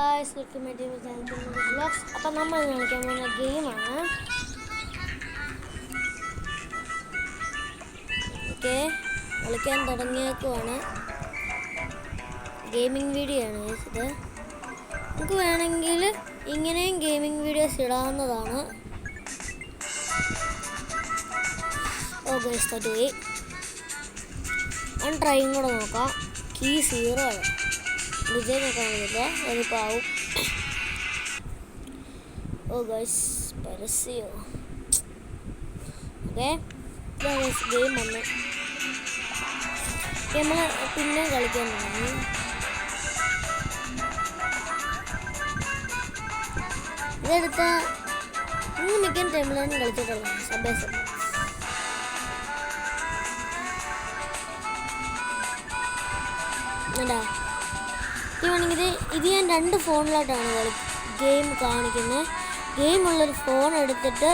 Guys, welcome to my channel vlogs. അപ്പോൾ നമ്മൾ കളിക്കാൻ പോകുന്ന ഗെയിമാണ്. ഓക്കെ, കളിക്കാൻ തുടങ്ങിയേക്കുവാണ്. ഗെയിമിംഗ് വീഡിയോ ആണ് ഇത്. നമുക്ക് വേണമെങ്കിൽ ഇങ്ങനെയും ഗെയിമിംഗ് വീഡിയോസ് ഇടാവുന്നതാണ്. ഓക്കെ, സ്റ്റാർട്ട് ചെയ്യ്. ഞാൻ ട്രൈയും കൂടെ നോക്കാം. കീ 0 ആണ്. ഡിസൈൻ ഒക്കെ നോക്കിയിട്ട് അതിപ്പോൾ ആവും. ഓ ഗൈസ്, പരസ്യോ. ഓക്കെ, ഗെയിം വന്നു. നമ്മൾ പിന്നെ കളിക്കാൻ തുടങ്ങി. ഇതെടുത്ത മിക്ക ടൈമിലാണ് കളിച്ചിട്ടുള്ളത്. സബേസ് എന്താ വേണമെങ്കിൽ ഇത് ഞാൻ 2 ഫോണിലായിട്ടാണ് ഗെയിം കാണിക്കുന്നത്. ഗെയിമുള്ളൊരു ഫോൺ എടുത്തിട്ട്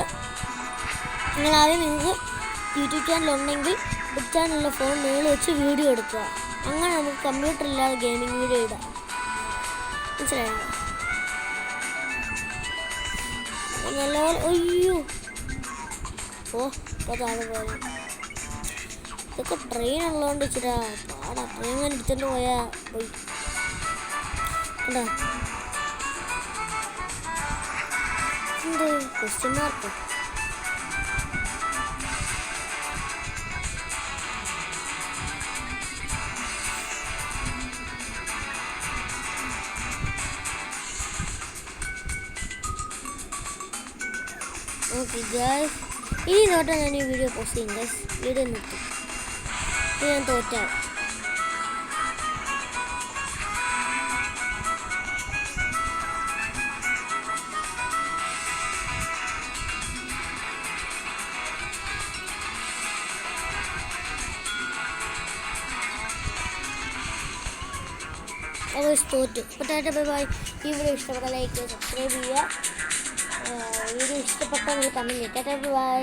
നിങ്ങൾക്ക് യൂട്യൂബ് ചാനലുണ്ടെങ്കിൽ യൂട്യൂബ് ചാനലിലെ ഫോൺ മേളിൽ വെച്ച് വീഡിയോ എടുക്കുക. അങ്ങനെ നമുക്ക് കമ്പ്യൂട്ടറില്ലാതെ ഗെയിമിംഗ് വീഡിയോ ഇടാം. മനസ്സിലായോ? നല്ലപോലെ അയ്യോ ഇപ്പോൾ താഴെ പോലെ ഇതൊക്കെ ട്രെയിൻ ഉള്ളതുകൊണ്ട് ഇച്ചിരി പാടാ. ട്രെയിൻ അങ്ങനെ എടുത്തിട്ട് പോയാൽ പോയി. എന്ത് ക്വസ്റ്റ്യൻ മാർക്ക്? ഓക്കെ ഗൈസ്, ഇനി തൊട്ടാണ് ഞാൻ ഈ വീഡിയോ പോസ്റ്റ് ചെയ്യും. ഗൈസ്, വീഡിയോ നിർത്തും. ഞാൻ തോറ്റാവും. തോറ്റു. അപ്പോൾ ടാറ്റ ബൈ ബൈ. ഈ വീഡിയോ ഇഷ്ടപ്പെട്ട ലൈക്ക് സബ്സ്ക്രൈബ് ചെയ്യുക. വീഡിയോ ഇഷ്ടപ്പെട്ടാൽ നിങ്ങൾ കമൻറ്റ് ചെയ്യുക. Tata bye bye.